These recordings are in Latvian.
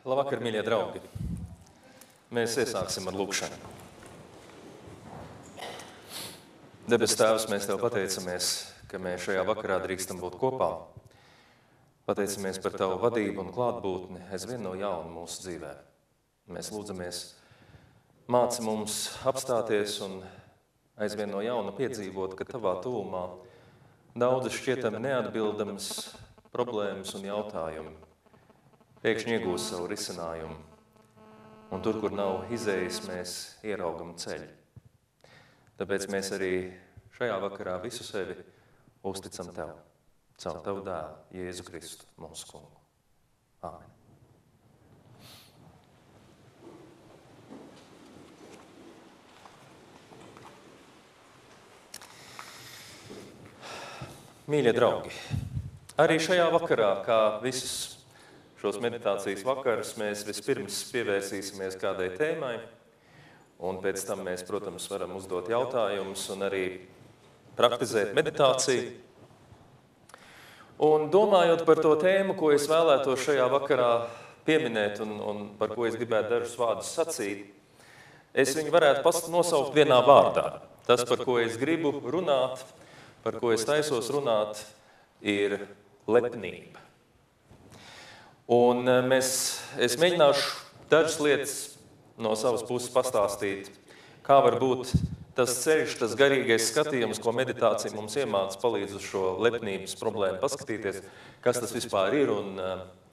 Labvakar, mīļie draugi! Mēs iesāksim ar lūkšanu. Debes Tēvs, mēs Tev pateicamies, ka mēs šajā vakarā drīkstam būt kopā. Pateicamies par Tavu vadību un klātbūtni aizvien no jauna mūsu dzīvē. Mēs lūdzamies, māci mums apstāties un aizvien no jauna piedzīvot, ka Tavā tuvumā daudzas šķietami neatbildamas problēmas un jautājumi pēkšņi iegūs savu risinājumu. Un tur, kur nav izējas, mēs ieraugam ceļu. Tāpēc mēs arī šajā vakarā visu sevi uzticam Tev, caur Tavu dēlu, Jēzu Kristu, mūsu kungu. Āmen. Mīļie draugi, arī šajā vakarā, kā visus šos meditācijas vakarus, mēs vispirms pievērsīsimies kādai tēmai, un pēc tam mēs, protams, varam uzdot jautājumus un arī praktizēt meditāciju. Un domājot par to tēmu, ko es vēlētos šajā vakarā pieminēt un par ko es gribētu dažus vārdus sacīt, es viņu varētu nosaukt vienā vārdā. Tas, par ko es gribu runāt, par ko es taisos runāt, ir lepnība. Un es mēģināšu dažas lietas no savas puses pastāstīt, kā var būt tas ceļš, tas garīgais skatījums, ko meditācija mums iemāca, palīdz uz šo lepnības problēmu paskatīties, kas tas vispār ir un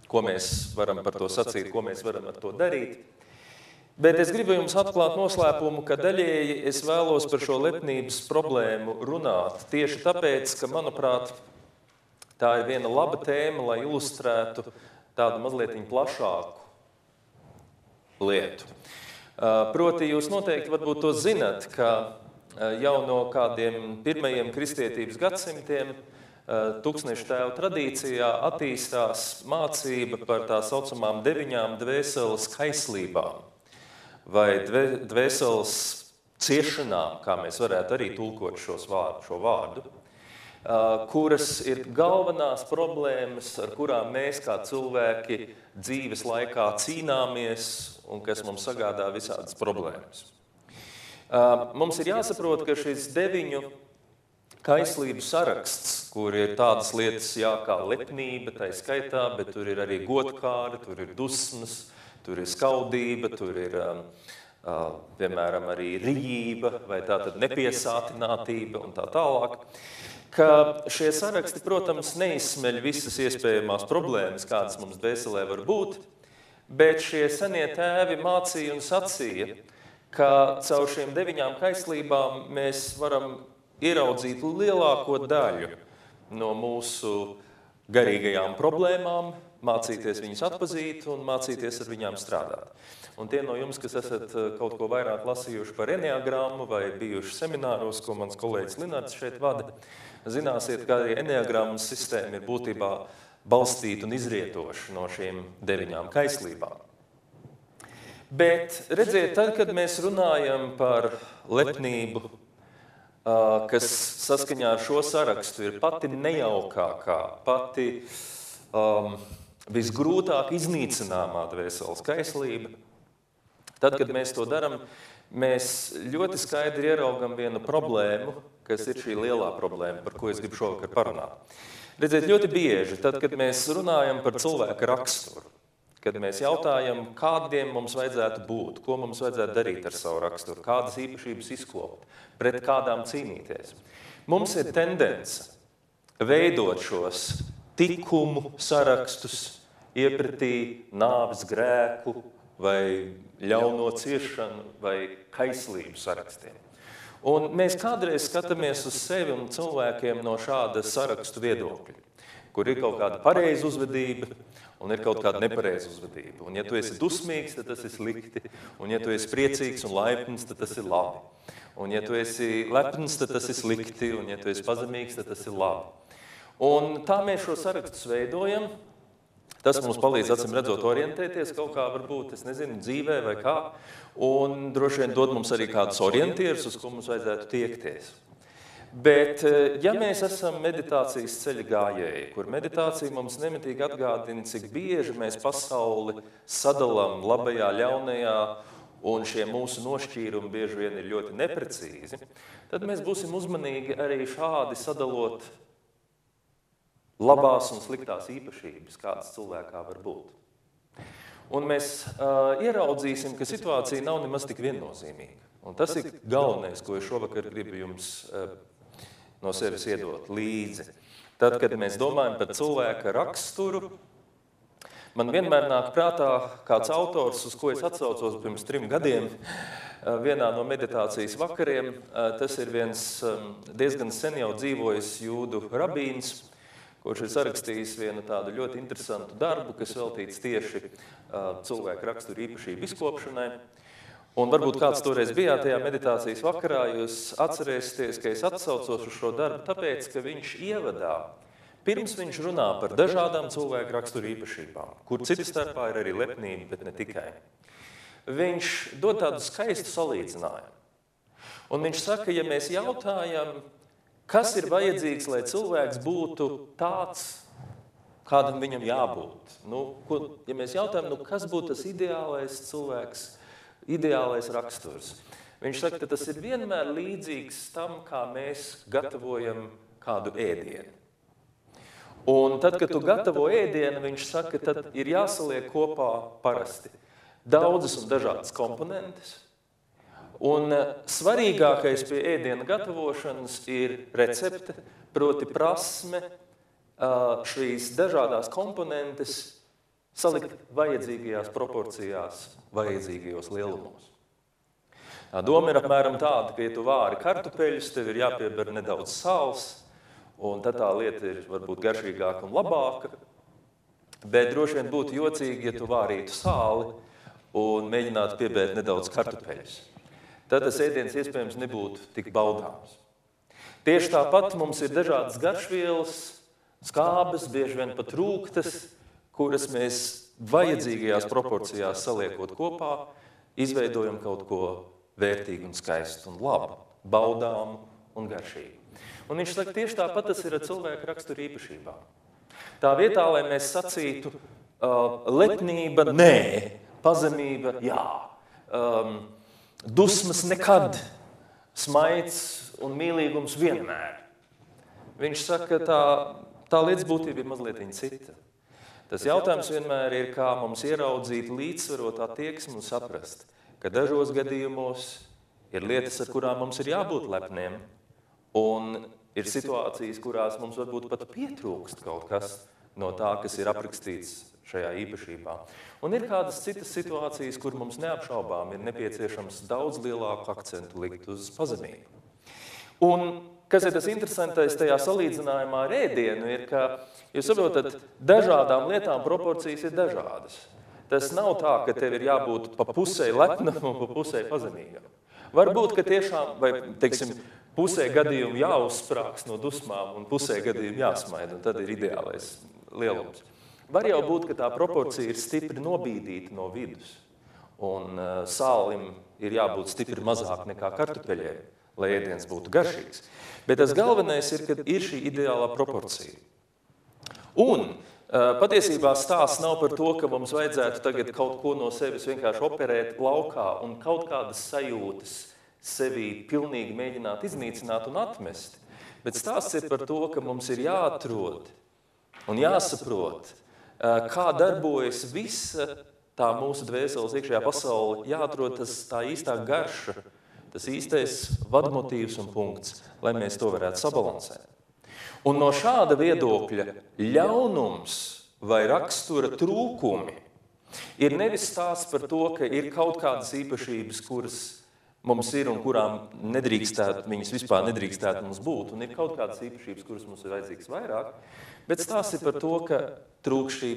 ko mēs varam par to sacīt, ko mēs varam ar to darīt. Bet es gribu jums atklāt noslēpumu, ka daļēji es vēlos par šo lepnības problēmu runāt tieši tāpēc, ka, manuprāt, tā ir viena laba tēma, lai ilustrētu tādu mazliet plašāku lietu. Proti, jūs noteikti varbūt to zinat, ka jau no kādiem pirmajiem kristietības gadsimtiem tūkstnešu tēvu tradīcijā attīstās mācība par tā saucamām 9 dvēseles kaislībām vai dvēseles ciešanām, kā mēs varētu arī tulkot šo vārdu, kuras ir galvenās problēmas, ar kurām mēs kā cilvēki dzīves laikā cīnāmies un kas mums sagādā visādas problēmas. Mums ir jāsaprot, ka šis 9 kaislību saraksts, kur ir tādas lietas, kā lepnība, tai skaitā, bet tur ir arī godkāra, tur ir dusmas, tur ir skaudība, tur ir piemēram arī rijība vai tātad nepiesātinātība un tā tālāk. Ka šie saraksti, protams, neizsmeļ visas iespējamās problēmas, kādas mums dvēselē var būt, bet šie senie tēvi mācīja un sacīja, ka caur šiem 9 kaislībām mēs varam ieraudzīt lielāko daļu no mūsu garīgajām problēmām, mācīties viņus atpazīt un mācīties ar viņām strādāt. Un tie no jums, kas esat kaut ko vairāk lasījuši par eneagrammu vai bijuši semināros, ko mans kolēģis Linards šeit vada, zināsiet, ka arī eneagrammas sistēma ir būtībā balstīta un izrietoša no šīm 9 kaislībām. Bet redziet, tad, kad mēs runājam par lepnību, kas saskaņā ar šo sarakstu ir pati nejaukākā, pati visgrūtāk iznīcināmā dvēseles kaislība, tad, kad mēs to darām, mēs ļoti skaidri ieraugam vienu problēmu, kas ir šī lielā problēma, par ko es gribu šovakar parunāt. Redziet, ļoti bieži, tad, kad mēs runājam par cilvēka raksturu, kad mēs jautājam, kādiem mums vajadzētu būt, ko mums vajadzētu darīt ar savu raksturu, kādas īpašības izkopt, pret kādām cīnīties. Mums ir tendence veidot šos tikumu sarakstus, iepratī nāves grēku vai ļauno ciešanu vai kaislību sarakstiem. Un mēs kādreiz skatāmies uz sevi un cilvēkiem no šāda sarakstu viedokļa, kur ir kaut kāda pareiza uzvedība un ir kaut kāda nepareiza uzvedība. Un ja tu esi dusmīgs, tad tas ir slikti. Un ja tu esi priecīgs un laipns, tad tas ir labi. Un ja tu esi lepns, tad tas ir slikti. Un ja tu esi pazemīgs, tad tas ir labi. Un tā mēs šo sarakstus veidojam. Tas mums palīdz, acīm redzot, orientēties kaut kā, varbūt, es nezinu, dzīvē vai kā, un droši vien dod mums arī kādus orientierus, uz ko mums vajadzētu tiekties. Bet, ja mēs esam meditācijas ceļa gājēji, kur meditācija mums nemitīgi atgādina, cik bieži mēs pasauli sadalām labajā, ļaunajā, un šie mūsu nošķīrumi bieži vien ir ļoti neprecīzi, tad mēs būsim uzmanīgi arī šādi sadalot labās un sliktās īpašības, kādas cilvēkā var būt. Un mēs ieraudzīsim, ka situācija nav nemaz tik viennozīmīga. Un tas ir galvenais, ko es šovakar gribu jums no sevis iedot līdzi. Tad, kad mēs domājam par cilvēka raksturu, man vienmēr nāk prātā kāds autors, uz ko es atsaucos pirms 3 gadiem, vienā no meditācijas vakariem. Tas ir viens diezgan sen jau dzīvojis jūdu rabīns, kurš ir sarakstījis vienu tādu ļoti interesantu darbu, kas veltīts tieši cilvēka raksturu īpašību izkopšanai. Un varbūt kāds toreiz bijāt tajā meditācijas vakarā, jūs atcerēsieties, ka es atsaucos uz šo darbu, tāpēc, ka viņš ievadā, pirms viņš runā par dažādām cilvēku raksturu īpašībām, kur citu starpā ir arī lepnība, bet ne tikai. Viņš dod tādu skaistu salīdzinājumu. Un viņš saka, ja mēs jautājam, kas ir vajadzīgs, lai cilvēks būtu tāds, kādam viņam jābūt. Ja mēs jautājam, kas būtu tas ideālais cilvēks, ideālais raksturs. Viņš saka, ka tas ir vienmēr līdzīgs tam, kā mēs gatavojam kādu ēdienu. Un tad, kad tu gatavo ēdienu, viņš saka, tad ir jāsaliek kopā parasti daudzas un dažādas komponentes. Un svarīgākais pie ēdiena gatavošanas ir recepte, proti prasme šīs dažādās komponentes salikt vajadzīgajās proporcijās, vajadzīgajos lielumos. Doma ir apmēram tāda, ka, ja tu vāri kartupeļus, tev ir jāpieber nedaudz sāls, un tad tā lieta ir varbūt garšīgāka un labāka, bet droši vien būtu jocīgi, ja tu vārītu sāli un mēģinātu piebērt nedaudz kartupeļus. Tad tas ēdiens iespējams nebūtu tik baudāms. Tieši tāpat mums ir dažādas garšvielas, skābes, bieži vien pat rūgtas, kuras mēs vajadzīgajās proporcijās saliekot kopā, izveidojam kaut ko vērtīgu un skaistu un labu, baudāmu un garšīgu. Un viņš saka, tieši tāpat tas ir ar cilvēku raksturu īpašībām. Tā vietā, lai mēs sacītu lepnība, nē, pazemība, jā, dusmas nekad, smaids un mīlīgums vienmēr. Viņš saka, tā lietas būtība ir mazliet cita. Tas jautājums vienmēr ir, kā mums ieraudzīt līdzsvarot attieksmi un saprast, ka dažos gadījumos ir lietas, ar kurām mums ir jābūt lepniem, un ir situācijas, kurās mums varbūt pat pietrūkst kaut kas no tā, kas ir aprakstīts šajā īpašībā. Un ir kādas citas situācijas, kur mums neapšaubām ir nepieciešams daudz lielāku akcentu likt uz pazemību. Un kas ir tas interesantais tajā salīdzinājumā ar ēdienu, ir, ka, jūs saprotat, dažādām lietām proporcijas ir dažādas. Tas nav tā, ka tev ir jābūt pa pusē lepnam un pa pusē pazemīgam. Varbūt, ka tiešām, vai, teiksim, pusē gadījumu jāuzsprāks no dusmām un pusē gadījumu jāsmaida, un tad ir ideālais lielums. Var jau būt, ka tā proporcija ir stipri nobīdīta no vidus, un sālim ir jābūt stipri mazāk nekā kartupeļiem, lai ēdiens būtu garšīgs. Bet tas galvenais ir, ka ir šī ideālā proporcija. Un patiesībā stāsts nav par to, ka mums vajadzētu tagad kaut ko no sevis vienkārši operēt laukā un kaut kādas sajūtas sevī pilnīgi mēģināt iznīcināt un atmest. Bet stāsts ir par to, ka mums ir jāatrod un jāsaprot, kā darbojas visa tā mūsu dvēseles iekšējā pasaule, jāatrod tā īstā garša, tas īstais vadmotīvs un punkts, lai mēs to varētu sabalansēt. Un no šāda viedokļa ļaunums vai rakstura trūkumi ir nevis stāsts par to, ka ir kaut kādas īpašības, kuras mums ir un kurām viņas vispār nedrīkstētu mums būt, un ir kaut kādas īpašības, kuras mums ir vajadzīgas vairāk, bet stāsts ir par to, ka trūk šī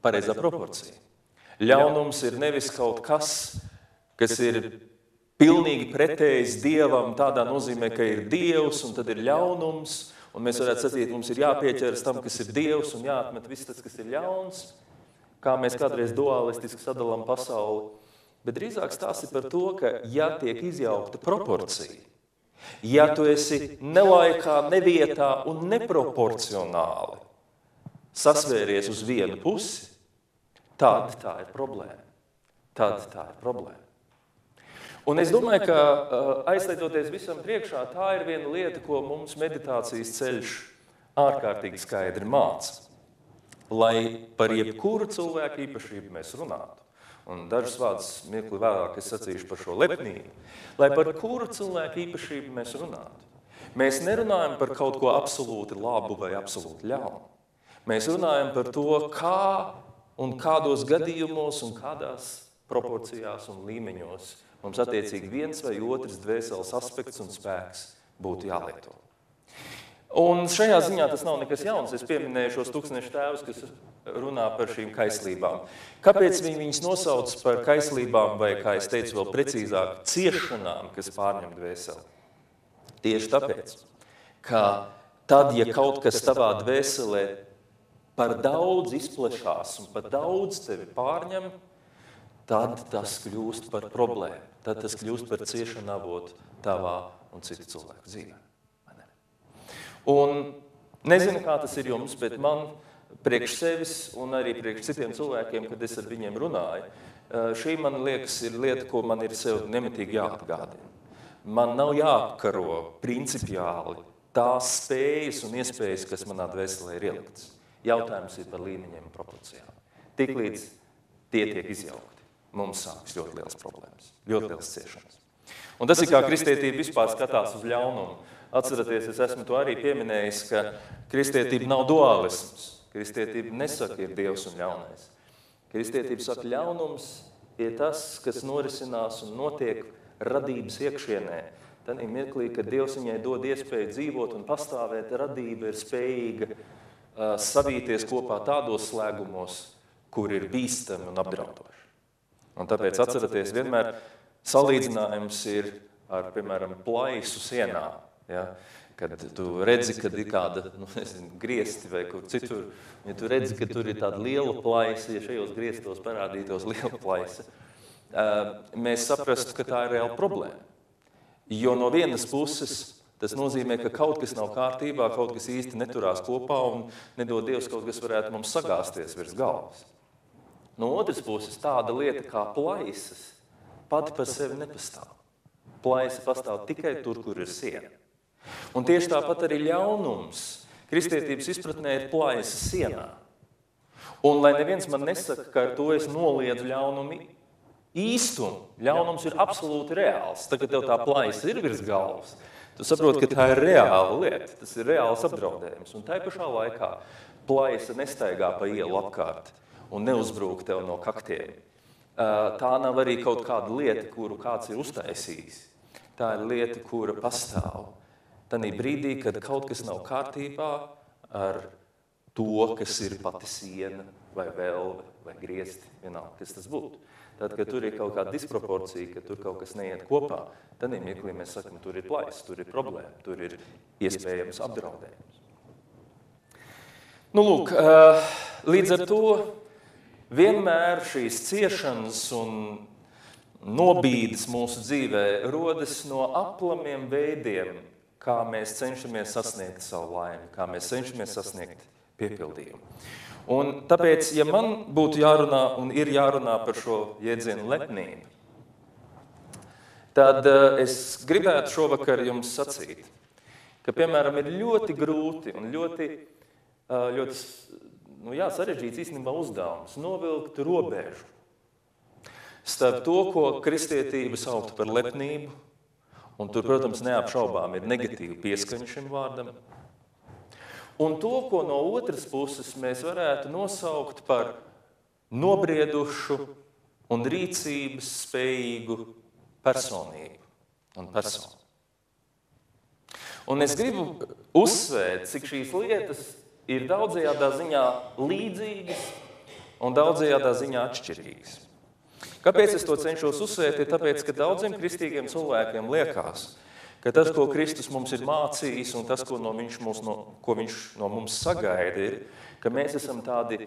pareizā proporcija. Ļaunums ir nevis kaut kas, kas ir pilnīgi pretējs Dievam, tādā nozīmē, ka ir Dievs un tad ir ļaunums, un mēs varētu sacīt, mums ir jāpieķeras tam, kas ir Dievs un jāatmet viss tas, kas ir ļauns, kā mēs kādreiz dualistiski sadalām pasauli. Bet drīzāk stāsti par to, ka ja tiek izjaukta proporcija, Ja tu esi nelaikā, nevietā un neproporcionāli sasvēries uz vienu pusi, tad tā ir problēma. Un es domāju, ka aizlietoties visam priekšā, tā ir viena lieta, ko mums meditācijas ceļš ārkārtīgi skaidri māca. Lai par jebkuru cilvēku īpašību mēs runātu, un dažus vārdus mirkli vēlāk es sacīšu par šo lepnību, lai par kuru cilvēku īpašību mēs runātu. Mēs nerunājam par kaut ko absolūti labu vai absolūti ļaunu. Mēs runājam par to, kā un kādos gadījumos un kādās proporcijās un līmeņos mums attiecīgi viens vai otrs dvēseles aspekts un spēks būtu jālieto. Un šajā ziņā tas nav nekas jauns. Es pieminēju šos tūkstnešu tēvus, kas runā par šīm kaislībām. Kāpēc viņi viņus nosauc par kaislībām vai, kā es teicu vēl precīzāk, ciešanām, kas pārņem dvēseli? Tieši tāpēc, ka tad, ja kaut kas tavā dvēselē par daudz izplešās un par daudz tevi pārņem, tad tas kļūst par problēmu. Tad tas kļūst par ciešanu avotu tavā un citu cilvēku dzīvē. Un nezinu, kā tas ir jums, bet man priekš sevis un arī priekš citiem cilvēkiem, kad es ar viņiem runāju, šī, man liekas, ir lieta, ko man ir sev nemitīgi jāatgādina. Man nav jāapkaro principiāli tās spējas un iespējas, kas manā dvēselē ir ieliktas. Jautājums ir par līmeņiem un proporcijām. Tiklīdz tie tiek izjaukti, mums sākas ļoti liels problēmas, ļoti liels ciešanas. Un tas ir kā kristietība vispār skatās uz ļaunumu. Atceraties, es esmu to arī pieminējis, ka kristietība nav dualisms. Kristietība nesaka, ir Dievs un ļaunais. Kristietība saka, ļaunums ir tas, kas norisinās un notiek radības iekšienē. Tad ir mirklī, kad Dievs viņai dod iespēju dzīvot un pastāvēt, radība ir spējīga savīties kopā tādos slēgumos, kur ir bīstami un apdraudoši. Un tāpēc atceraties, vienmēr salīdzinājums ir ar, piemēram, plaisu sienā. Ja? Kad tu redzi, kad ir kāda griesti vai kur citur, ja tu redzi, ka tur ir tāda liela plaisa, ja šajos griestos parādītos liela plaisa, mēs saprastu, ka tā ir reāla problēma. Jo no vienas puses tas nozīmē, ka kaut kas nav kārtībā, kaut kas īsti neturās kopā un nedod Dievs, kaut kas varētu mums sagāsties virs galvas. No otras puses tāda lieta kā plaisas pati par sevi nepastāv. Plaisa pastāv tikai tur, kur ir siena. Un tieši tāpat arī ļaunums kristietības izpratnē ir plaisa sienā. Un lai neviens man nesaka, ka ar to es noliedzu ļaunumu īstumu, ļaunums ir absolūti reāls. Tagad tev tā plaisa ir virs galvas, tu saproti, ka tā ir reāla lieta, tas ir reāls apdraudējums. Un tai pašā laikā plaisa nestaigā pa ielu apkārt un neuzbrūk tev no kaktiem. Tā nav arī kaut kāda lieta, kuru kāds ir uztaisījis. Tā ir lieta, kura pastāv. Tanī brīdī, kad kaut kas nav kārtībā ar to, kas ir pati siena vai velve vai griesti, vienalga, kas tas būtu. Tad, kad tur ir kaut kāda disproporcija, ka tur kaut kas neiet kopā, tad mirklī mēs sakam, tur ir plaisa, tur ir problēma, tur ir iespējams apdraudējums. Nu, lūk, līdz ar to vienmēr šīs ciešanas un nobīdes mūsu dzīvē rodas no aplamiem veidiem, kā mēs cenšamies sasniegt savu laimi, kā mēs cenšamies sasniegt piepildījumu. Un tāpēc, ja man būtu jārunā un ir jārunā par šo jēdzienu lepnību, tad es gribētu šovakar jums sacīt, ka, piemēram, ir ļoti grūti un ļoti sarežģīts īstenībā uzdevums novilkt robežu starp to, ko kristietība sauktu par lepnību, un tur, protams, neapšaubām ir negatīva pieskaņa šim vārdam, un to, ko no otras puses mēs varētu nosaukt par nobriedušu un rīcības spējīgu personību un personu. Un es gribu uzsvērt, cik šīs lietas ir daudzajādā ziņā līdzīgas un daudzajādā ziņā atšķirīgas. Kāpēc es to cenšos uzsvērt? Ir tāpēc, ka daudziem kristīgiem cilvēkiem liekas, ka tas, ko Kristus mums ir mācījis un tas, ko viņš no mums sagaida, ir, ka mēs esam tādi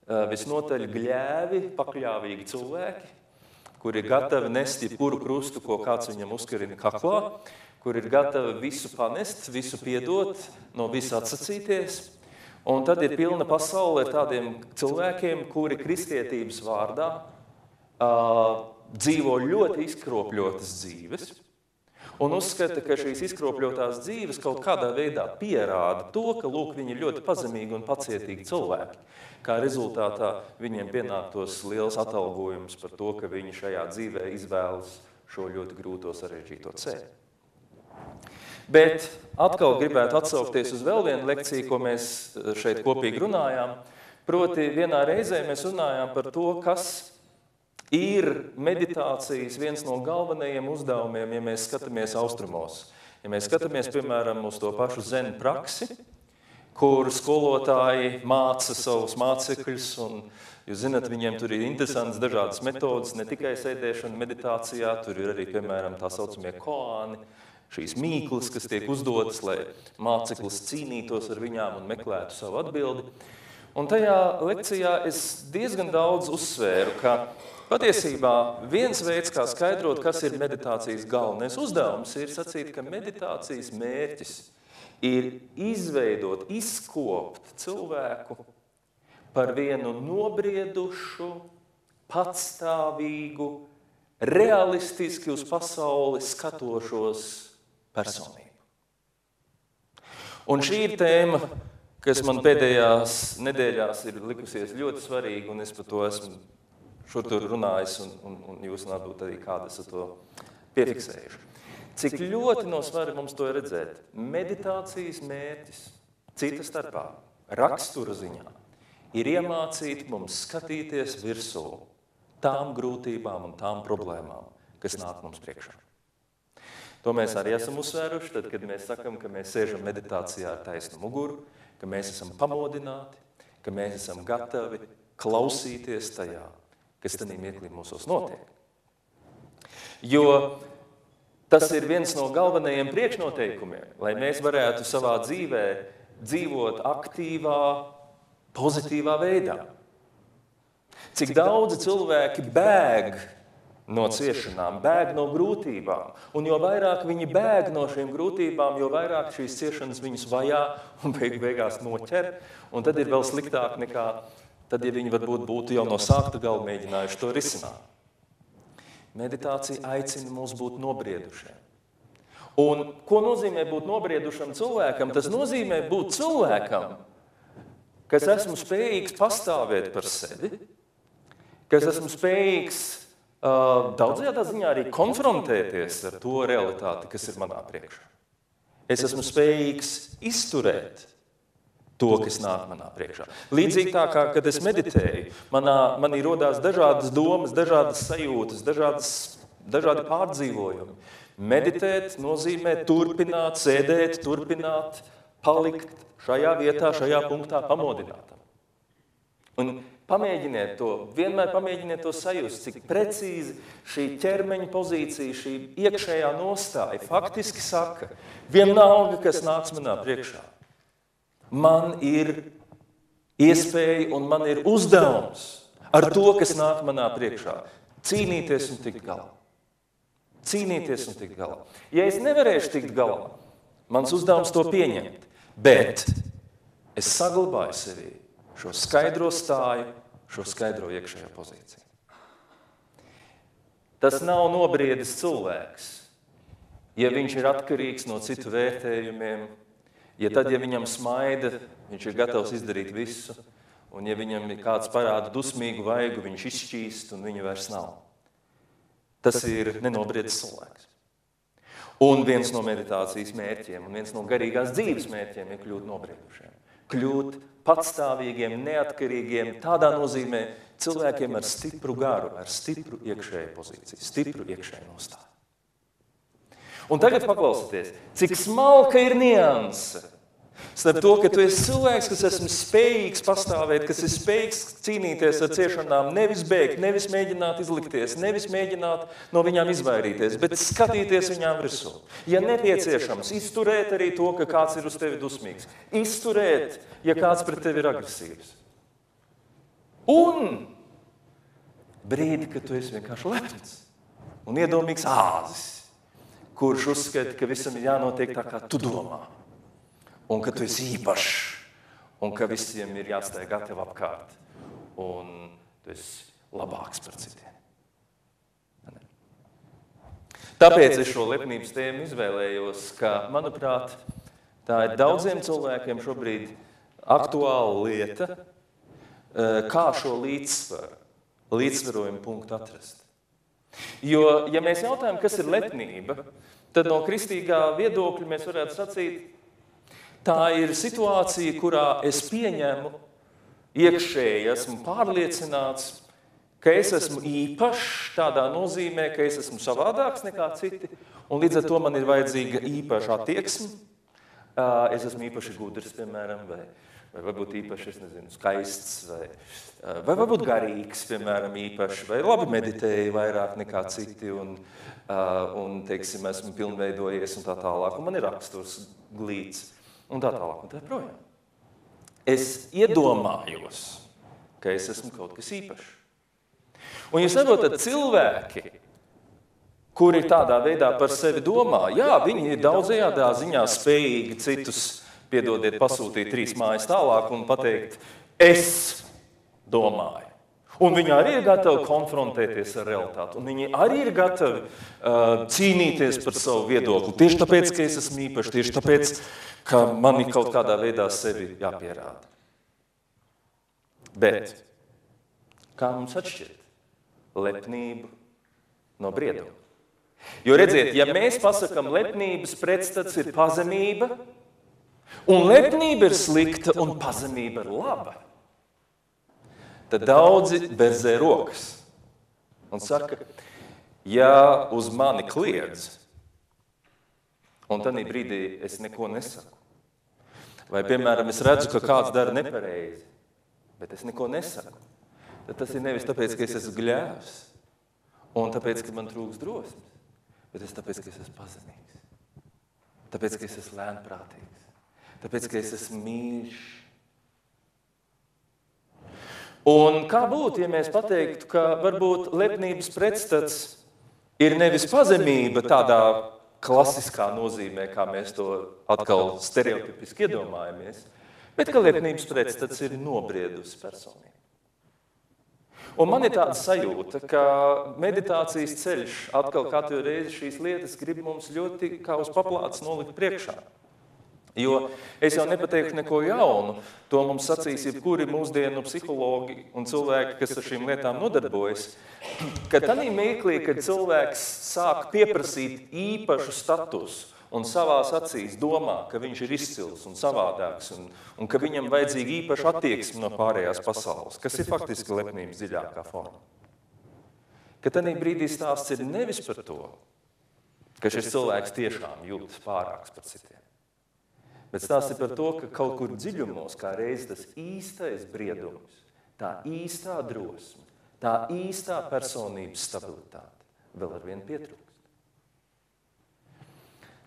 visnotaļ gļēvi, pakļāvīgi cilvēki, kur ir gatavi nest jebkuru krustu, ko kāds viņam uzkarina kaklā, kur ir gatavi visu panest, visu piedot, no visu atsacīties. Un tad ir pilna pasaule ar tādiem cilvēkiem, kuri kristietības vārdā dzīvo ļoti izkropļotas dzīves un uzskata, ka šīs izkropļotās dzīves kaut kādā veidā pierāda to, ka lūk, viņi ir ļoti pazemīgi un pacietīgi cilvēki. Kā rezultātā viņiem pienāktos liels atalgojums par to, ka viņi šajā dzīvē izvēlas šo ļoti grūto sarežģīto ceļu. Bet atkal gribētu atsaukties uz vēl vienu lekciju, ko mēs šeit kopīgi runājām. Proti, vienā reizē mēs runājām par to, kas ir meditācijas viens no galvenajiem uzdevumiem, ja mēs skatāmies austrumos. Ja mēs skatāmies, piemēram, uz to pašu zen praksi, kur skolotāji māca savus mācekļus, un jūs zināt, viņiem tur ir interesants dažādas metodas, ne tikai sēdēšana meditācijā, tur ir arī, piemēram, tā saucamie koāni, šīs mīklas, kas tiek uzdotas, lai māceklis cīnītos ar viņām un meklētu savu atbildi. Un tajā lekcijā es diezgan daudz uzsvēru, ka patiesībā viens veids, kā skaidrot, kas ir meditācijas galvenais uzdevums, ir sacīt, ka meditācijas mērķis ir izveidot, izkopt cilvēku par vienu nobriedušu, patstāvīgu, realistiski uz pasauli skatošos personību. Un šī ir tēma, kas man pēdējās nedēļās ir likusies ļoti svarīga, un es par to esmu šur tur runājis, un jūs varbūt arī kādu esat to piefiksējuši. Cik ļoti no svara mums to redzēt? Meditācijas mērķis, cita starpā, rakstura ziņā, ir iemācīt mums skatīties virsū tām grūtībām un tām problēmām, kas nāk mums priekšā. To mēs arī esam uzsvēruši, tad, kad mēs sakam, ka mēs sēžam meditācijā ar taisnu muguru, ka mēs esam pamodināti, ka mēs esam gatavi klausīties tajā, kas tādā mirklī mūsos notiek. Jo tas ir viens no galvenajiem priekšnoteikumiem, lai mēs varētu savā dzīvē dzīvot aktīvā, pozitīvā veidā. Cik daudzi cilvēki bēg no ciešanām, bēg no grūtībām, un jo vairāk viņi bēg no šīm grūtībām, jo vairāk šīs ciešanas viņus vajā un beigās noķer, un tad ir vēl sliktāk nekā tad, ja viņi varbūt būtu jau no sākta gala mēģinājuši to risināt. Meditācija aicina mūs būt nobriedušiem. Un ko nozīmē būt nobriedušam cilvēkam? Tas nozīmē būt cilvēkam, kas esmu spējīgs pastāvēt par sevi, kas esmu spējīgs daudzajā ziņā arī konfrontēties ar to realitāti, kas ir manā priekšā. Es esmu spējīgs izturēt to, kas nāk manā priekšā. Līdzīgi tā, kā, kad es meditēju, manī rodās dažādas domas, dažādas sajūtas, dažādi pārdzīvojumi. Meditēt nozīmē turpināt, sēdēt, turpināt, palikt šajā vietā, šajā punktā pamodinātam. Un pamēģiniet to, vienmēr pamēģiniet to sajust, cik precīzi šī ķermeņa pozīcija, šī iekšējā nostāja faktiski saka, vienalga, kas nāks manā priekšā. Man ir iespēja un man ir uzdevums ar to, kas nāk manā priekšā, cīnīties un tikt galā. Cīnīties un tikt galā. Ja es nevarēšu tikt galā, mans uzdevums to pieņemt, bet es saglabāju sevī šo skaidro stāju, šo skaidro iekšējo pozīciju. Tas nav nobriedis cilvēks, ja viņš ir atkarīgs no citu vērtējumiem, ja tad, ja viņam smaida, viņš ir gatavs izdarīt visu, un ja viņam kāds parāda dusmīgu vaigu, viņš izšķīst un viņa vairs nav. Tas ir nenobriedis cilvēks. Un viens no meditācijas mērķiem, un viens no garīgās dzīves mērķiem ir kļūt nobriedušiem. Kļūt patstāvīgiem, neatkarīgiem, tādā nozīmē cilvēkiem ar stipru garu, ar stipru iekšēju pozīciju, stipru iekšēju nostāju. Un tagad paklausieties, cik smalka ir nianse starp to, ka tu esi cilvēks, kas esmu spējīgs pastāvēt, kas ir spējīgs cīnīties ar ciešanām, nevis bēgt, nevis mēģināt izlikties, nevis mēģināt no viņām izvairīties, bet skatīties viņām virsū. Ja nepieciešams, izturēt arī to, ka kāds ir uz tevi dusmīgs. Izturēt, ja kāds pret tevi ir agresīvs. Un brīdi, kad tu esi vienkārši lepns un iedomīgs āzis, kurš uzskata, ka visam ir jānotiek tā, kā tu domā, un ka tu esi īpašs, un ka visiem ir jāstāj gatavi apkārt, un tu esi labāks par citiem. Tāpēc es šo lepnības tēmu izvēlējos, ka, manuprāt, tā ir daudziem cilvēkiem šobrīd aktuāla lieta, kā šo līdzsvarojumu punktu atrast. Jo, ja mēs jautājam, kas ir lepnība, tad no kristīgā viedokļa mēs varētu sacīt, tā ir situācija, kurā es pieņemu, iekšēji esmu pārliecināts, ka es esmu īpašs tādā nozīmē, ka es esmu savādāks nekā citi, un līdz ar to man ir vajadzīga īpaša attieksme. Es esmu īpaši gudrs, piemēram, vai varbūt īpaši, es nezinu, skaists, vai varbūt garīgs, piemēram, īpaši, vai labi meditēju vairāk nekā citi, un teiksim, esmu pilnveidojies un tā tālāk, un man ir raksturs glīts, un tā tālāk, un tā projām. Es iedomājos, ka es esmu kaut kas īpašs. Un jūs saprotat, cilvēki, kuri tādā veidā par sevi domā, jā, viņi ir daudzajādā ziņā spējīgi citus, piedodiet, pasūtīt 3 mājas tālāk un pateikt, es domāju. Un viņi arī ir gatavi konfrontēties ar realitāti, un viņi arī ir gatavi cīnīties par savu viedokli. Tieši tāpēc, ka es esmu īpašs, tieši tāpēc, ka man ir kaut kādā veidā sevi jāpierāda. Bet kā mums atšķirt lepnību no brieduma? Jo redziet, ja mēs pasakam, lepnības pretstats ir pazemība, un lepnība ir slikta un pazemība ir laba, tad daudzi berzē rokas un saka, ja uz mani kliedz, un tādā brīdī es neko nesaku, vai, piemēram, es redzu, ka kāds dara nepareizi, bet es neko nesaku, tad tas ir nevis tāpēc, ka es esmu gļēvs, un tāpēc, ka man trūks drosmes, bet es tāpēc, ka es esmu pazemīgs, tāpēc, ka es esmu lēnprātīgs, tāpēc, ka es esmu mīļš. Un kā būtu, ja mēs pateiktu, ka varbūt lepnības pretstats ir nevis pazemība tādā klasiskā nozīmē, kā mēs to atkal stereotipiski iedomājamies, bet ka lepnības pretstats ir nobriedusi personība. Un man ir tāda sajūta, ka meditācijas ceļš atkal katru reizi šīs lietas grib mums ļoti kā uz paplātes nolikt priekšā. Jo es jau nepateikšu neko jaunu, to mums sacīs jebkuri mūsdienu psihologi un cilvēki, kas ar šīm lietām nodarbojas, ka tādā mirklī, kad cilvēks sāk pieprasīt īpašu statusu un savās acīs domā, ka viņš ir izcils un savādāks un ka viņam vajadzīga īpaša attieksme no pārējās pasaules, kas ir faktiski lepnības dziļākā forma. Ka tādā brīdī stāsts ir nevis par to, ka šis cilvēks tiešām jūtas pārāks par citiem, bet stāsts ir par to, ka kaut kur dziļumos, kā reiz tas īstais briedums, tā īstā drosme, tā īstā personības stabilitāte vēl ar vienu pietrūkst.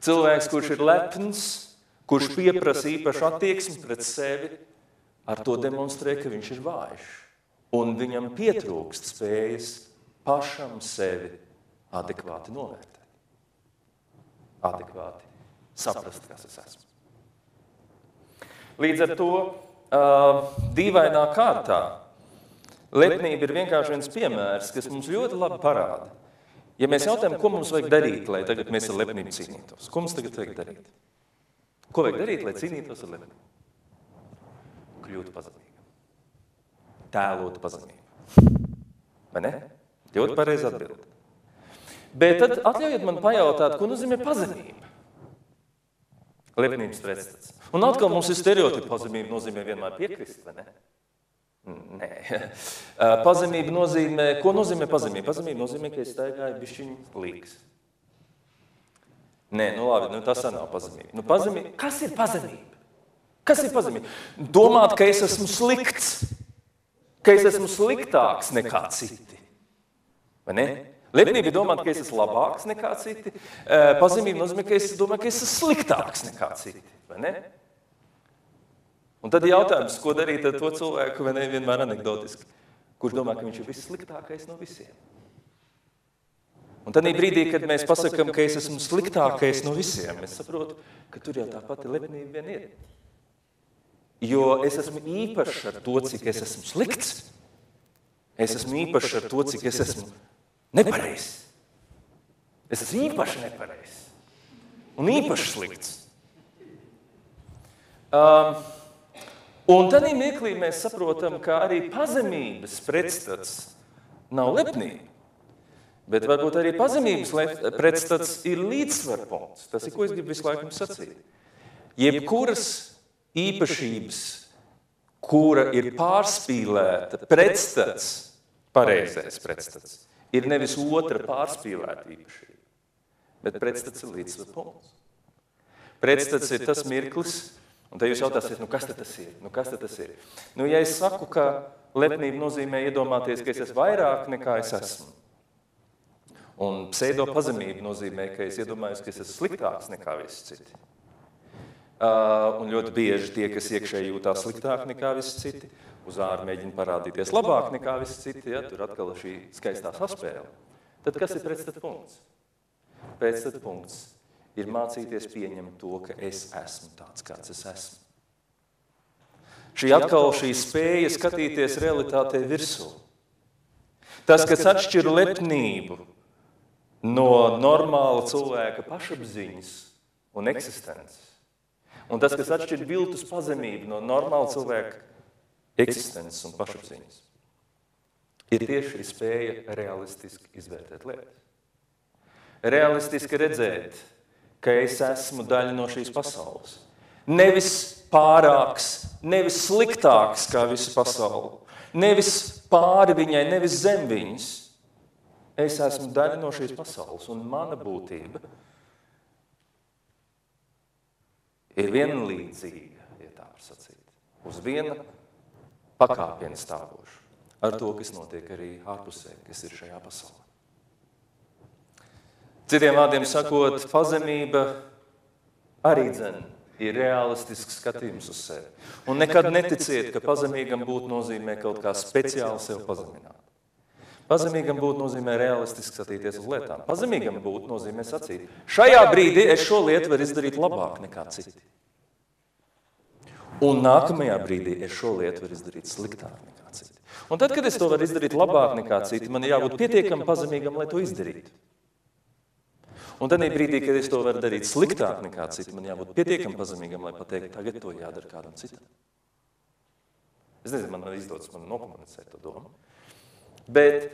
Cilvēks, kurš ir lepns, kurš pieprasa īpašu attieksmi pret sevi, ar to demonstrē, ka viņš ir vājš. Un viņam pietrūkst spējas pašam sevi adekvāti novērtēt. Adekvāti saprast, kas es esmu. Līdz ar to dīvainā kārtā lepnība ir vienkārši viens piemērs, kas mums ļoti labi parāda. Ja mēs jautājam, ko mums vajag darīt, lai tagad mēs ar lepnību cīnītos? Ko mums tagad vajag darīt? Ko vajag darīt, lai cīnītos ar lepnību? Kļūt pazemīgam. Tēlot pazemību. Vai ne? Ļoti pareizi atbild. Bet tad atļaujiet man pajautāt, ko nozīmē pazemība? Lepnības pretstats. Un atkal mums ir stereotipi, pazemība nozīmē vienmēr piekrist, vai ne? Nē. Pazemība nozīmē, ko nozīmē pazemība? Pazemība nozīmē, ka es staigāju bišķiņ līgs. Nē, nu labi, tas nav pazemība. Pazemība. Kas ir pazemība? Kas ir pazemība? Domāt, ka es esmu slikts, ka es esmu sliktāks nekā citi. Vai ne? Lepnība ir domāt, ka es esmu labāks nekā citi. Pazemība nozīmē, ka es domāju, ka es esmu sliktāks nekā citi. Vai ne? Un tad jautājums, ko darīt ar to cilvēku, vai ne, vienmēr anekdotiski. kurš domā, ka viņš ir vissliktākais no visiem. Un tad brīdī, kad mēs pasakām, ka es esmu sliktākais no visiem, es saprotu, ka tur jau tā pati lepnība vien ir. Jo es esmu īpašs ar to, cik es esmu slikts. Es esmu īpašs ar to, cik es esmu nepareizs. Es esmu īpaši nepareizs un īpaši slikts. Un tad mirklī mēs saprotam, ka arī pazemības pretstats nav lepnība. Bet varbūt arī pazemības pretstats ir līdzsvara punkts. Tas ir, ko es gribu visu laiku sacīt. Jebkuras īpašības, kura ir pārspīlēta pretstats, pareizais pretstats, ir nevis otra pārspīlēta īpašība, bet pretstats ir līdzsvara punkts. Pretstats ir tas mirklis, un tad jūs jautāsiet, kas tad tas ir? Kas tad tas ir? Ja es saku, ka lepnība nozīmē iedomāties, ka es esmu vairāk nekā es esmu, un pseido pazemība nozīmē, ka es iedomājos, ka es esmu sliktāks nekā visi citi. Un ļoti bieži tie, kas iekšēji jūtās sliktāk nekā visi citi, uz ārā mēģina parādīties labāk nekā visi citi, ja, tur atkal šī skaistā saspēle. Tad kas ir pretstat punkts? Pretstat punkts ir mācīties pieņemt to, ka es esmu tāds, kāds es esmu. Šī spēja skatīties realitātei virsū. Tas, kas atšķir lepnību no normāla cilvēka pašapziņas un eksistences, un tas, kas atšķir viltus pazemību no normāla cilvēka eksistences un pašapziņas, ir tieši šī spēja realistiski izvērtēt lietas. Realistiski redzēt, ka es esmu daļa no šīs pasaules. Nevis pārāks, nevis sliktāks kā visa pasaule, nevis pāri viņai, nevis zem viņas. Es esmu daļa no šīs pasaules, un mana būtība ir vienlīdzīga, ja tā var sacīt, uz viena pakāpiena stāvoša ar to, kas notiek arī ārpusē, kas ir šajā pasaulē. Citiem vārdiem sakot, pazemība arī ir realistisks skatījums uz sevi. Un nekad neticiet, ka pazemīgam būt nozīmē kaut kā speciāli sev pazemināt. Pazemīgam būt nozīmē realistiski skatīties uz lietām. Pazemīgam būt nozīmē sacīt, šajā brīdī es šo lietu varu izdarīt labāk nekā citi. Un nākamajā brīdī es šo lietu varu izdarīt sliktāk nekā citi. Un tad, kad es to varu izdarīt labāk nekā citi, man ir jābūt pietiekami pazemīgam, lai to izdarītu. Un tad brīdī, kad es to varu darīt sliktāk nekā citi, man jābūt pietiekami pazemīgam, lai pateiktu, tagad to jādara kādam citam. Es nezinu, man izdodas nokomunicēt to domu. Bet,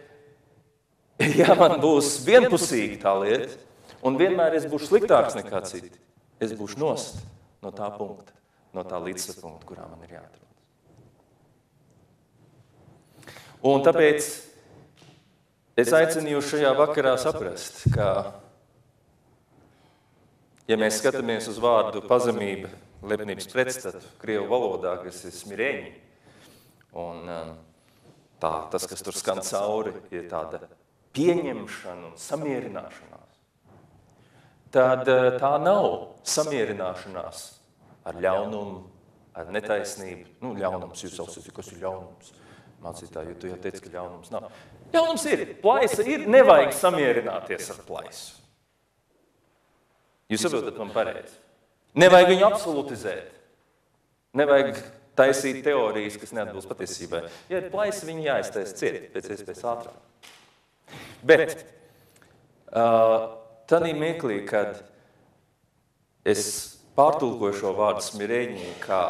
ja man būs vienpusīgi tā lieta, un vienmēr es būšu sliktāks nekā citi, es būšu nost no tā punkta, no tā līdzsvara punkta, kurā man ir jāatrod. Un tāpēc es aicinu jūs šajā vakarā saprast, ka, ja mēs skatāmies uz vārdu pazemība, lepnības pretstatu, krievu valodā, kas ir smireņi, un tas, kas tur skan cauri, ir tāda pieņemšana un samierināšanās. Tad tā nav samierināšanās ar ļaunumu, ar netaisnību. Ļaunums, jūs saucat, kas ir ļaunums? Mācītāji, jo tu jau teici, ka ļaunums nav. Ļaunums ir, plaisa ir, nevajag samierināties ar plaisu. Jūs saprotat man pareizi. Nevajag viņu absolutizēt. Nevajag taisīt teorijas, kas neatbilst patiesībai. Ja ir plaisa, viņi jāiztaisa ciet, pēc iespējas ātrāk. Bet tādā mirklī, kad es pārtulkoju šo vārdu smireņi kā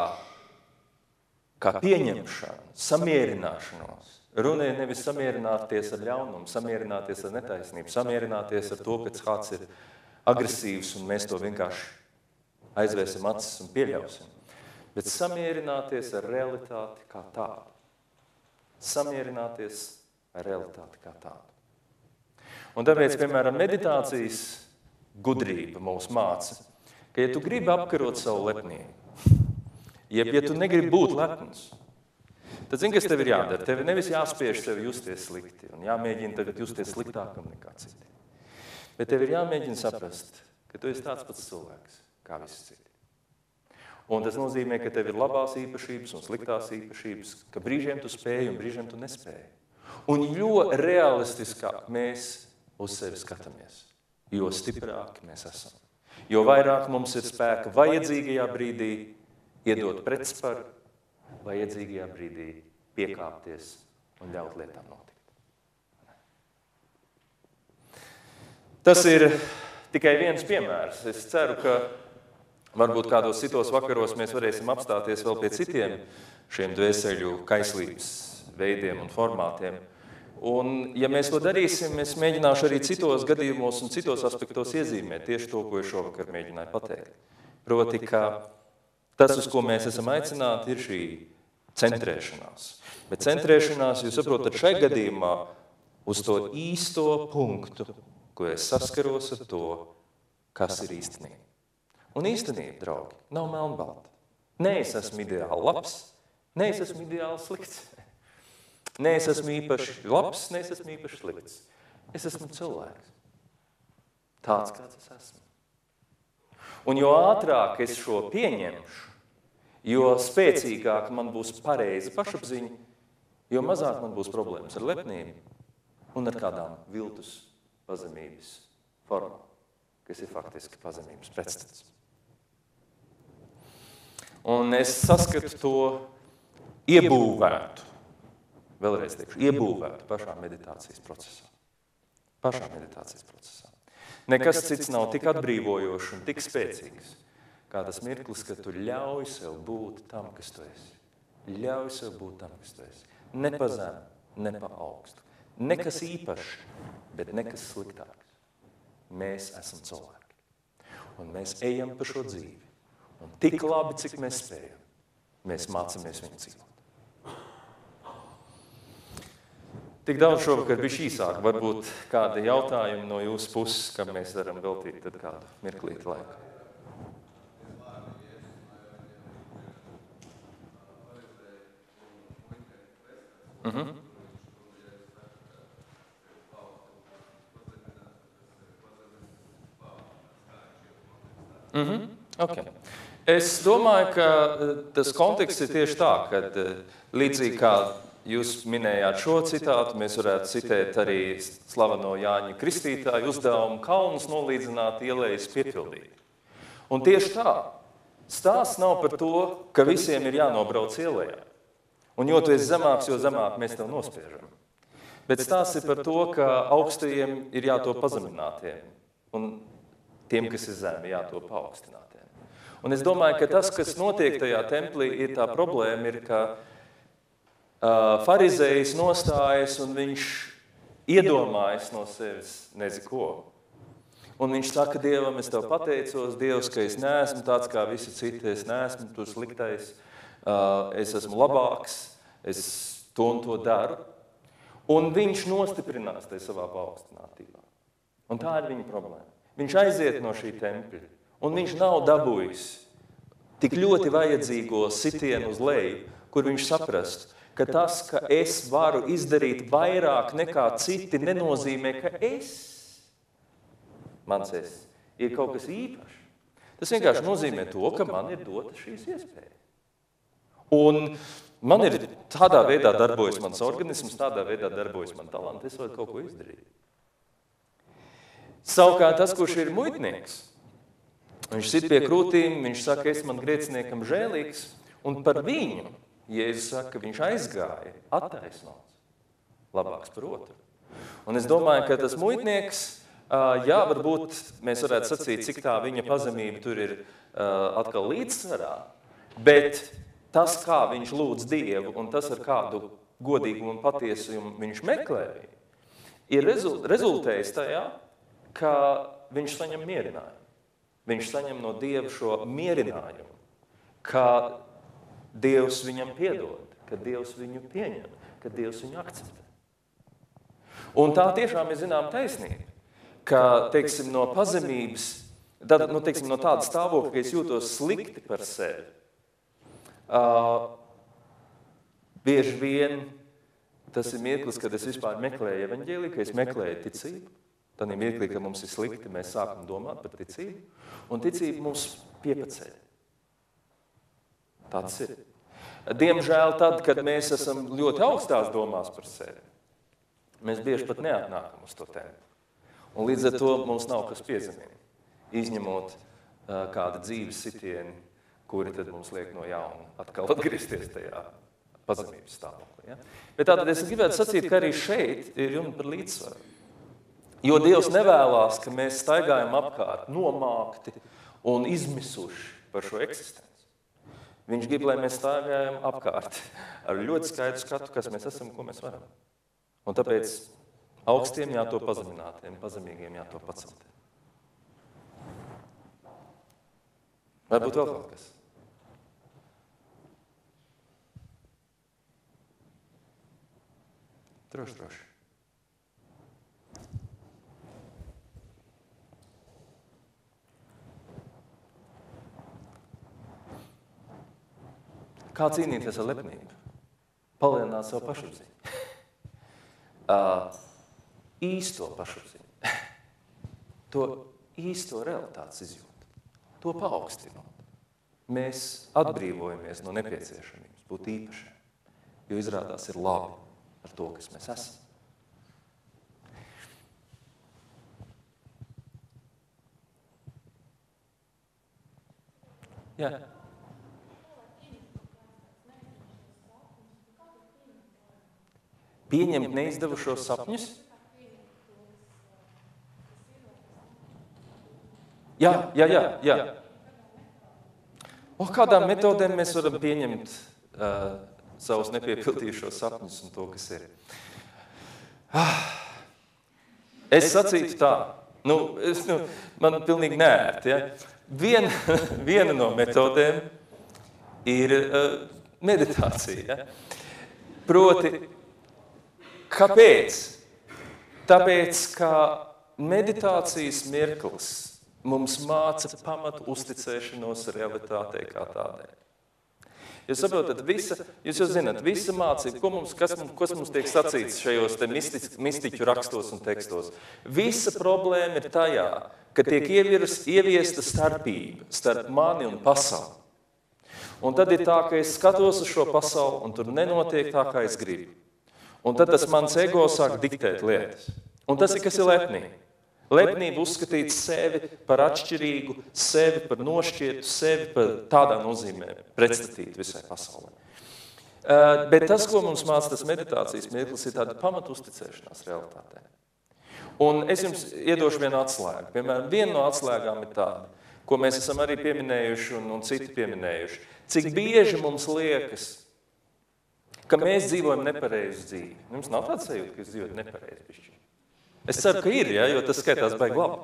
pieņemšanu, samierināšanos, runa ir nevis samierināties ar ļaunumu, samierināties ar netaisnību, samierināties ar to, ka kāds ir agresīvs un mēs to vienkārši aizvērsim acis un pieļausim. Bet samierināties ar realitāti kā tādu. Samierināties ar realitāti kā tādu. Un tāpēc, piemēram, meditācijas gudrība mūs māca, ka, ja tu gribi apkarot savu lepnību, ja tu negribi būt lepns, tad zini, kas tev ir jādara. Tev nevis jāspiež sevi justies slikti un jāmēģina tagad justies sliktākam nekā citi. Bet tev ir jāmēģina saprast, ka tu esi tāds pats cilvēks kā visi citi. Un tas nozīmē, ka tev ir labās īpašības un sliktās īpašības, ka brīžiem tu spēji un brīžiem tu nespēji. Un jo realistiskāk mēs uz sevi skatāmies, jo stiprāki mēs esam. Jo vairāk mums ir spēka vajadzīgajā brīdī iedot pretsparu, vajadzīgajā brīdī piekāpties un ļaut lietām notikt. Tas ir tikai viens piemērs. Es ceru, ka varbūt kādos citos vakaros mēs varēsim apstāties vēl pie citiem šiem dvēseļu kaislības veidiem un formātiem. Un, ja mēs to darīsim, es mēģināšu arī citos gadījumos un citos aspektos iezīmēt tieši to, ko es šovakar mēģināju pateikt. Proti, ka tas, uz ko mēs esam aicināti, ir šī centrēšanās. Bet centrēšanās, jūs saprotat, šai gadījumā uz to īsto punktu, ko es saskaros ar to, kas ir īstenība. Un īstenība, draugi, nav melnbalta. Ne es esmu ideāli labs, ne es esmu ideāli slikts. Ne es esmu īpaši labs, ne es esmu īpaši slikts. Es esmu cilvēks. Tāds, kāds es esmu. Un jo ātrāk es šo pieņemšu, jo spēcīgāk man būs pareiza pašapziņa, jo mazāk man būs problēmas ar lepnību un ar kādām viltus pazemības formām, kas ir faktiski pazemības pretstats. Un es saskatu to iebūvētu, vēlreiz teikšu, iebūvētu pašā meditācijas procesā. Pašā meditācijas procesā. Nekas cits nav tik atbrīvojošs un tik spēcīgs, kā tas mirklis, ka tu ļauj sev būt tam, kas tu esi. Ļauj sev būt tam, kas tu esi. Ne pa zemu, ne pa augstu. Nekas īpašs, bet nekas sliktāks. Mēs esam cilvēki. Un mēs ejam pa šo dzīvi. Un tik labi, cik mēs spējam, mēs mācāmies viņu dzīvot. Tik daudz šovakar bija īsāk. Varbūt kādi jautājumi no jūsu puses, kam mēs varam veltīt tad kādu mirklīti laiku. Okay. Es domāju, ka tas konteksts ir tieši tā, ka līdzīgi kā jūs minējāt šo citātu, mēs varētu citēt arī slaveno Jāņa Kristītāju uzdevumu kalnus nolīdzināt, ielejas piepildīt. Un tieši tā, stāsts nav par to, ka visiem ir jānobrauc ielējā. Un jo tu esi zemāks, jo zemāk mēs tev nospiežam. Bet stāsts ir par to, ka augstajiem ir jātop pazeminātiem. Un tiem, kas ir zemi, jātop paaugstinātiem. Un es domāju, ka tas, kas notiek tajā templī, ir tā problēma, ir, ka farizējs nostājas un viņš iedomājas no sevis nezinu ko. Un viņš saka Dievam, es tev pateicos, Dievs, ka es neesmu tāds kā visi citi, es neesmu tur sliktais, es esmu labāks, es to un to daru. Un viņš nostiprinās tajā savā paaugstinātībā. Un tā ir viņa problēma. Viņš aiziet no šī tempļa, un viņš nav dabūjis tik ļoti vajadzīgo sitienu uz leju, kur viņš saprast, ka tas, ka es varu izdarīt vairāk nekā citi, nenozīmē, ka mans es, ir kaut kas īpašs. Tas vienkārši nozīmē to, ka man ir dota šīs iespējas. Un man ir tādā veidā darbojas mans organisms, tādā veidā darbojas man talanti, es varu kaut ko izdarīt. Savukārt tas, kurš ir muitnieks, viņš sit pie krūtīm, viņš saka, es man grēciniekam žēlīgs, un par viņu, Jēzus saka, viņš aizgāja, attaisnots, labāks par otru. Un es domāju, ka tas muitnieks, jā, varbūt mēs varētu sacīt, cik tā viņa pazemība tur ir atkal līdzsvarā, bet tas, kā viņš lūdz Dievu, un tas, ar kādu godīgumu un patiesumu viņš meklē, ir rezultējis tajā, ka viņš saņem mierinājumu. Viņš saņem no Dieva šo mierinājumu, ka Dievs viņam piedod, ka Dievs viņu pieņem, ka Dievs viņu akceptē. Un tā tiešām ir zinām taisnība, ka, teiksim, no pazemības, teiksim, no tāda stāvokļa, ka es jūtos slikti par sevi, bieži vien tas ir mirklis, kad es vispār meklēju evaņģēliju, ka es meklēju ticību. Tad ir mirklī, ka mums ir slikti, mēs sākam domāt par ticību, un ticība mums piepaceļ. Tāds ir. Diemžēl tad, kad mēs esam ļoti augstās domās par sevi, mēs bieži pat neatnākam uz to tēmu. Un līdz ar to mums nav kas piezemina, izņemot kādu dzīves sitieni, kuri tad mums liek no jauna atkal atgriezties tajā pazemības stāvoklī. Ja? Bet tātad es gribētu sacīt, ka arī šeit ir runa par līdzsvaru. Jo Dievs nevēlās, ka mēs staigājam apkārt nomākti un izmisuši par šo eksistenci. Viņš grib, lai mēs staigājam apkārt ar ļoti skaidru skatu, kas mēs esam un ko mēs varam. Un tāpēc augstiem jātop pazeminātiem, pazemīgiem jātop paceltiem. Varbūt vēl kaut kas? Droši. Kā cīnīties ar lepnību? Palielināt savu pašapziņu. Īsto pašapziņu. To īsto realitātes izjūtu. To paaugstinot. Mēs atbrīvojamies no nepieciešamības būt īpašiem, jo izrādās ir labi ar to, kas mēs esam. Jā. Pieņemt neizdevušos sapņus? Jā. Kādām metodēm mēs varam pieņemt savus nepiepildījušos sapņus un to, kas ir? Es sacītu tā, man pilnīgi neērti. Ja? Viena no metodēm ir meditācija. Ja? Proti, kāpēc? Tāpēc, ka meditācijas mirklis mums māca pamatu uzticēšanos realitātei kā tādai. Jūs saprotat, jūs jau zināt, visa mācība, kas mums tiek sacīts šajos te mistiķu rakstos un tekstos, visa problēma ir tajā, ka tiek ieviesta starpība starp mani un pasauli. Un tad ir tā, ka es skatos uz šo pasauli, un tur nenotiek tā, kā es gribu. Un tad tas mans ego sāk diktēt lietas. Un tas ir, kas ir lepnība. Lepnība uzskatīt sevi par atšķirīgu, sevi par nošķietu, sevi par tādā nozīmē pretstatīt visai pasaulē. Bet tas, ko mums māca tas meditācijas mirklis, ir tāda pamatu uzticēšanās realitātē. Un es jums iedošu vienu atslēgu. Piemēram, viena no atslēgām ir tāda, ko mēs esam arī pieminējuši un citi pieminējuši. Cik bieži mums liekas, ka mēs dzīvojam nepareizu dzīvi. Jums nav tāds sajūta, ka jūs dzīvojat nepareizi pišķi? Es ceru, ka ir, ja, jo tas skaitās baigi labi.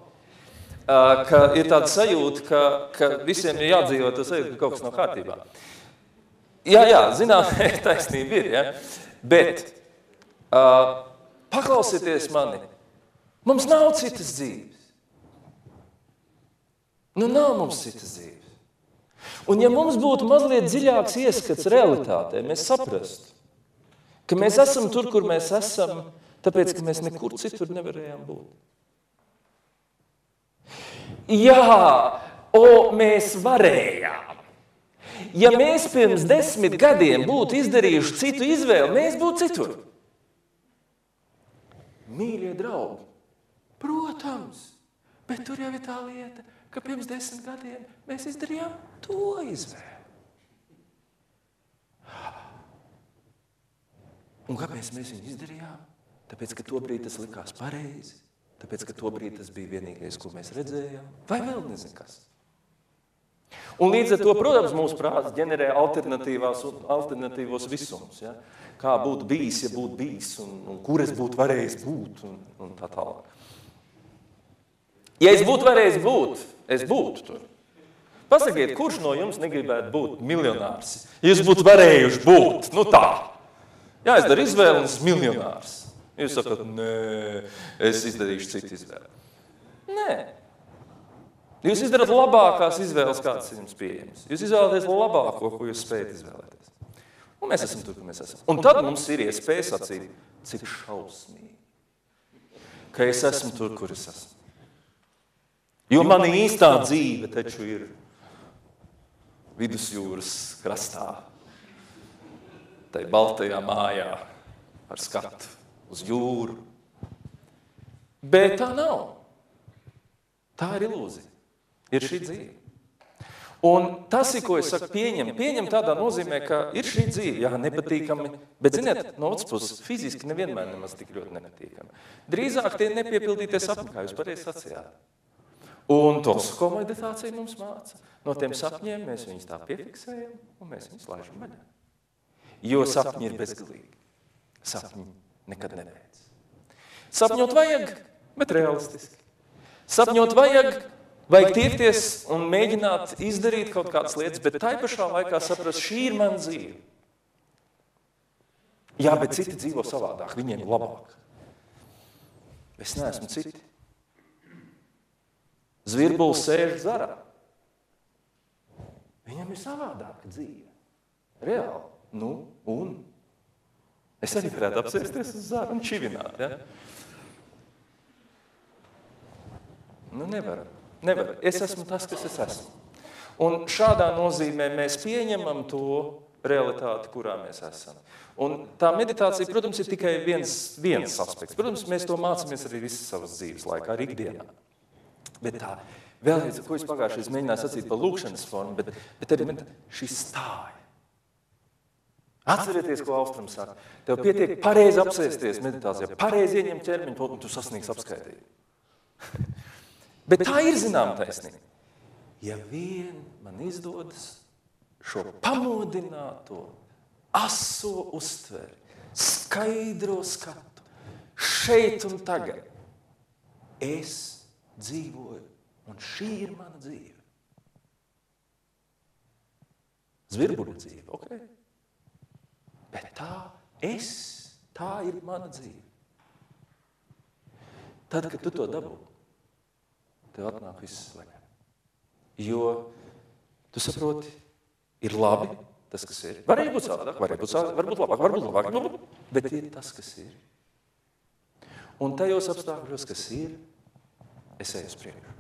Ka ir tāda sajūta, ka visiem ir jādzīvot to sajūta, ka kaut kas nav kārtībā. Jā, zināt, taisnība ir, ja. Bet paklausieties mani, mums nav citas dzīves. Nav mums citas dzīves. Un ja mums būtu mazliet dziļāks ieskats realitātē, mēs saprastu, ka mēs esam tur, kur mēs esam, tāpēc, ka mēs nekur citur nevarējām būt. Jā, mēs varējām. Ja mēs pirms 10 gadiem būtu izdarījuši citu izvēli, mēs būtu citur. Mīļie draugi, protams, bet tur jau ir tā lieta, ka pirms 10 gadiem mēs izdarījām to izvēli. Un kāpēc mēs viņu izdarījām? Tāpēc, ka tobrīd tas likās pareizi, tāpēc, ka tobrīd tas bija vienīgais, ko mēs redzējām, vai vēl nezinu kas. Un līdz ar to, protams, mūsu prāts ģenerē alternatīvos visumus. Ja? Kā būtu bijis, ja būtu bijis, un kur es būtu varējis būt, un tā tālāk. Ja es būtu varējis būt, es būtu tur. Pasakiet, kurš no jums negribētu būt miljonārs? Ja jūs būtu varējuši būt, tā. Jā, es daru izvēli un esmu miljonārs. Jūs sakat, nē, es izdarīšu citu izvēli. Nē. Jūs izdarat labākās izvēles, kādas ir jums pieejamas. Jūs izvēlaties labāko, ko jūs spējat izvēlēties. Un mēs esam tur, kur mēs esam. Un tad mums ir iespēja sacīt, cik šausmīgi, ka es esmu tur, kur es esmu. Jo mana īstā dzīve taču ir vidusjūras krastā, tai baltajā mājā ar skatu uz jūru, Bet tā nav. Tā ir ilūzija. Ir šī dzīve. Un tas ir, ko es saku, pieņem. Pieņem tādā nozīmē, ka ir šī dzīve, jā, nepatīkami, bet, ziniet, no otras puses, fiziski nevienmēr nemaz tik ļoti nepatīkami. Drīzāk tie nepiepildītie sapņi, kā jūs pareizi sacījāt. Un tos, ko meditācija mums māca, no tiem sapņiem mēs viņus tā piefiksējam un mēs viņus laižam vaļā. Jo sapņi ir bezgalīgi. Sapņi nekad nebeidz. Sapņot vajag, bet realistiski. Sapņot vajag tiekties un mēģināt izdarīt kaut kādas lietas, bet tai pašā laikā saprast, šī ir mana dzīve. Jā, bet citi dzīvo savādāk, viņiem ir labāk. Es neesmu citi. Zvirbulis sēž zarā. Viņam ir savādāka dzīve. Reāli. Nu, un? Es arī varētu apsēsties uz zara un čivināt, ja? Nu, nevaram. Es esmu tas, kas es esmu. Un šādā nozīmē mēs pieņemam to realitāti, kurā mēs esam. Un tā meditācija, protams, ir tikai viens aspekts. Protams, mēs to mācāmies arī visas savas dzīves laikā, arī ikdienā. Bet tā, vēlreiz, ko es pagājušajā mēģināju sacīt par lūkšanas formu, bet arī šī stāja. Atcerieties, ko Austrums saka. Tev pietiek pareizi apsēsties meditācijā, pareizi ieņemt ķermeņu, un tu sasniegsi apskaitību. Bet tā ir zināma taisnība. Ja vien man izdodas šo pamodināto, aso uztveri, skaidro skatu, šeit un tagad, es dzīvoju, un šī ir mana dzīve. Zvirbuļa dzīve, ok? Bet tā ir mana dzīve. Tad, kad tu to dabū, tev atnāk viss slēgā. Jo tu saproti, ir labi tas, kas ir. Var arī būt savādāk, varbūt labāk, bet ir tas, kas ir. Un tajos apstākļos, kas ir, es eju uz priekšu.